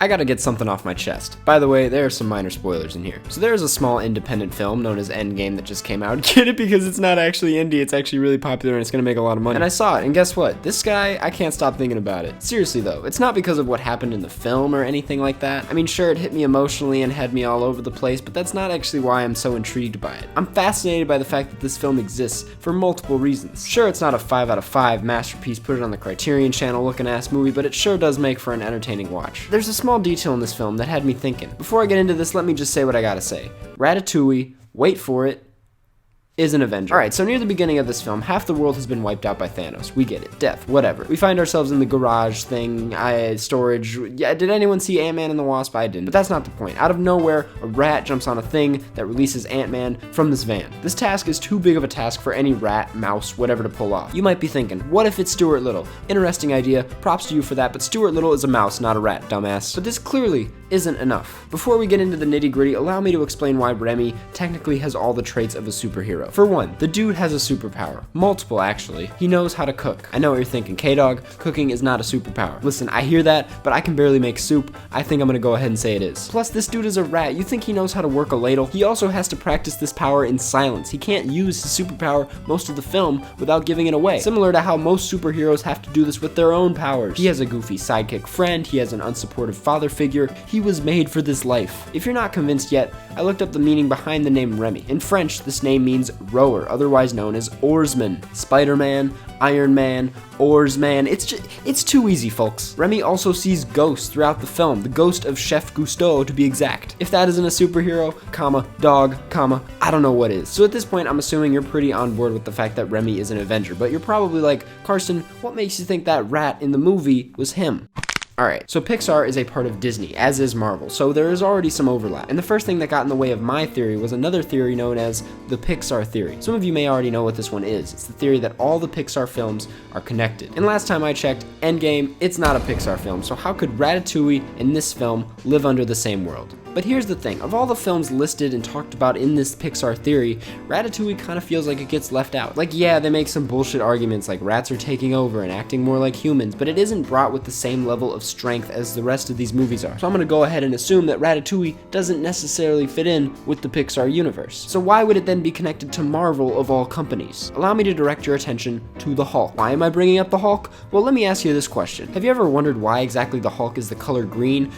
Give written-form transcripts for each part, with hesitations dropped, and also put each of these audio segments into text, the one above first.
I gotta get something off my chest. By the way, there are some minor spoilers in here. So there's a small independent film known as Endgame that just came out. Get it? Because it's not actually indie, it's actually really popular and it's gonna make a lot of money. And I saw it, and guess what? This guy, I can't stop thinking about it. Seriously though, it's not because of what happened in the film or anything like that. I mean, sure, it hit me emotionally and had me all over the place, but that's not actually why I'm so intrigued by it. I'm fascinated by the fact that this film exists for multiple reasons. Sure, it's not a 5 out of 5 masterpiece, put it on the Criterion Channel looking ass movie, but it sure does make for an entertaining watch. There's a small detail in this film that had me thinking. Before I get into this, let me just say what I gotta say. Ratatouille, wait for it, is an Avenger. Alright, so near the beginning of this film, half the world has been wiped out by Thanos. We get it. Death, whatever. We find ourselves in the garage thing, storage. Yeah, did anyone see Ant-Man and the Wasp? I didn't. But that's not the point. Out of nowhere, a rat jumps on a thing that releases Ant-Man from this van. This task is too big of a task for any rat, mouse, whatever to pull off. You might be thinking, what if it's Stuart Little? Interesting idea. Props to you for that, but Stuart Little is a mouse, not a rat, dumbass. But this clearly isn't enough. Before we get into the nitty-gritty, allow me to explain why Remy technically has all the traits of a superhero. For one, the dude has a superpower. Multiple, actually. He knows how to cook. I know what you're thinking, K-Dog, cooking is not a superpower. Listen, I hear that, but I can barely make soup. I think I'm gonna go ahead and say it is. Plus, this dude is a rat. You think he knows how to work a ladle? He also has to practice this power in silence. He can't use his superpower most of the film without giving it away. Similar to how most superheroes have to do this with their own powers. He has a goofy sidekick friend. He has an unsupportive father figure. He was made for this life. If you're not convinced yet, I looked up the meaning behind the name Remy. In French, this name means rower, otherwise known as oarsman. Spider-Man, Iron Man, oarsman. It's too easy, folks. Remy also sees ghosts throughout the film, the ghost of Chef Gusteau to be exact. If that isn't a superhero, dog, I don't know what is. So at this point, I'm assuming you're pretty on board with the fact that Remy is an Avenger, but you're probably like, Karsten, what makes you think that rat in the movie was him? Alright, so Pixar is a part of Disney, as is Marvel, so there is already some overlap. And the first thing that got in the way of my theory was another theory known as the Pixar theory. Some of you may already know what this one is. It's the theory that all the Pixar films are connected. And last time I checked, Endgame, it's not a Pixar film, so how could Ratatouille and this film live under the same world? But here's the thing, of all the films listed and talked about in this Pixar theory, Ratatouille kind of feels like it gets left out. Like, yeah, they make some bullshit arguments like rats are taking over and acting more like humans, but it isn't brought with the same level of strength as the rest of these movies are. So I'm gonna go ahead and assume that Ratatouille doesn't necessarily fit in with the Pixar universe. So why would it then be connected to Marvel of all companies? Allow me to direct your attention to the Hulk. Why am I bringing up the Hulk? Well, let me ask you this question. Have you ever wondered why exactly the Hulk is the color green?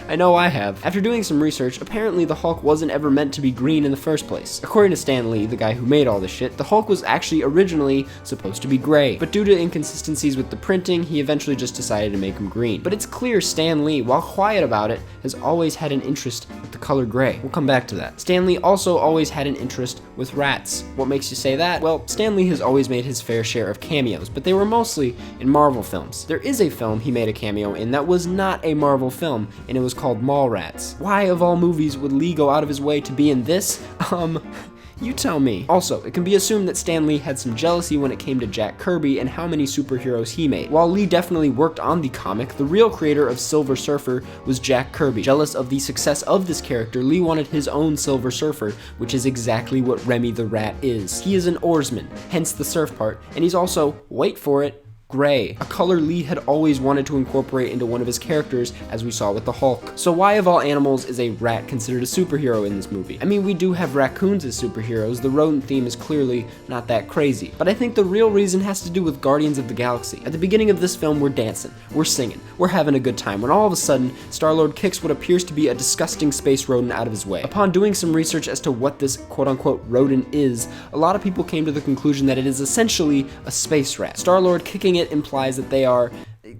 I know I have. After doing some research, apparently the Hulk wasn't ever meant to be green in the first place. According to Stan Lee, the guy who made all this shit, the Hulk was actually originally supposed to be gray. But due to inconsistencies with the printing, he eventually just decided to make him green. But it's clear Stan Lee, while quiet about it, has always had an interest with the color gray. We'll come back to that. Stan Lee also always had an interest with rats. What makes you say that? Well, Stan Lee has always made his fair share of cameos, but they were mostly in Marvel films. There is a film he made a cameo in that was not a Marvel film, and it was called Mallrats. Why, of all movies, would Lee go out of his way to be in this? You tell me. Also, it can be assumed that Stan Lee had some jealousy when it came to Jack Kirby and how many superheroes he made. While Lee definitely worked on the comic, the real creator of Silver Surfer was Jack Kirby. Jealous of the success of this character, Lee wanted his own Silver Surfer, which is exactly what Remy the Rat is. He is an oarsman, hence the surf part, and he's also, wait for it, gray, a color Lee had always wanted to incorporate into one of his characters, as we saw with the Hulk. So why of all animals is a rat considered a superhero in this movie? I mean, we do have raccoons as superheroes, the rodent theme is clearly not that crazy, but I think the real reason has to do with Guardians of the Galaxy. At the beginning of this film, we're dancing, we're singing, we're having a good time, when all of a sudden, Star-Lord kicks what appears to be a disgusting space rodent out of his way. Upon doing some research as to what this quote-unquote rodent is, a lot of people came to the conclusion that it is essentially a space rat. Star-Lord kicking it implies that they are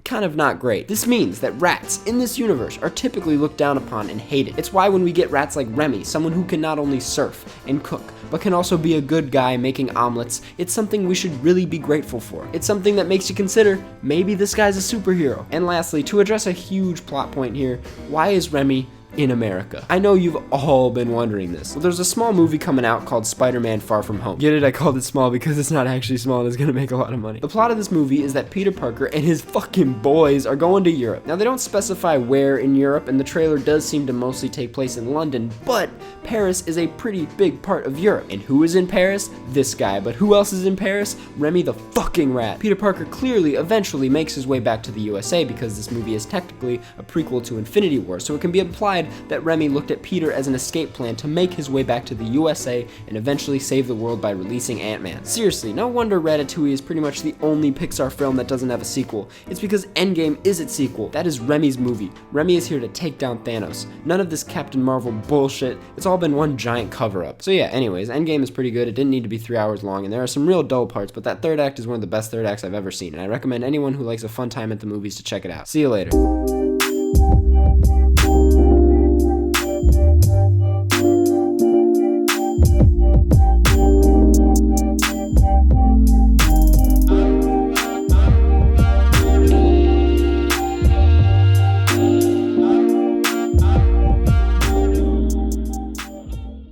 kind of not great. This means that rats in this universe are typically looked down upon and hated. It's why when we get rats like Remy, someone who can not only surf and cook, but can also be a good guy making omelets, it's something we should really be grateful for. It's something that makes you consider, maybe this guy's a superhero. And lastly, to address a huge plot point here, why is Remy in America? I know you've all been wondering this. Well, there's a small movie coming out called Spider-Man Far From Home. Get it? I called it small because it's not actually small and it's gonna make a lot of money. The plot of this movie is that Peter Parker and his fucking boys are going to Europe. Now, they don't specify where in Europe, and the trailer does seem to mostly take place in London, but Paris is a pretty big part of Europe. And who is in Paris? This guy. But who else is in Paris? Remy the fucking rat. Peter Parker clearly eventually makes his way back to the USA because this movie is technically a prequel to Infinity War, so it can be implied that Remy looked at Peter as an escape plan to make his way back to the USA and eventually save the world by releasing Ant-Man. Seriously, no wonder Ratatouille is pretty much the only Pixar film that doesn't have a sequel. It's because Endgame is its sequel. That is Remy's movie. Remy is here to take down Thanos. None of this Captain Marvel bullshit. It's all been one giant cover-up. So yeah, anyways, Endgame is pretty good. It didn't need to be 3 hours long, and there are some real dull parts, but that third act is one of the best third acts I've ever seen, and I recommend anyone who likes a fun time at the movies to check it out. See you later.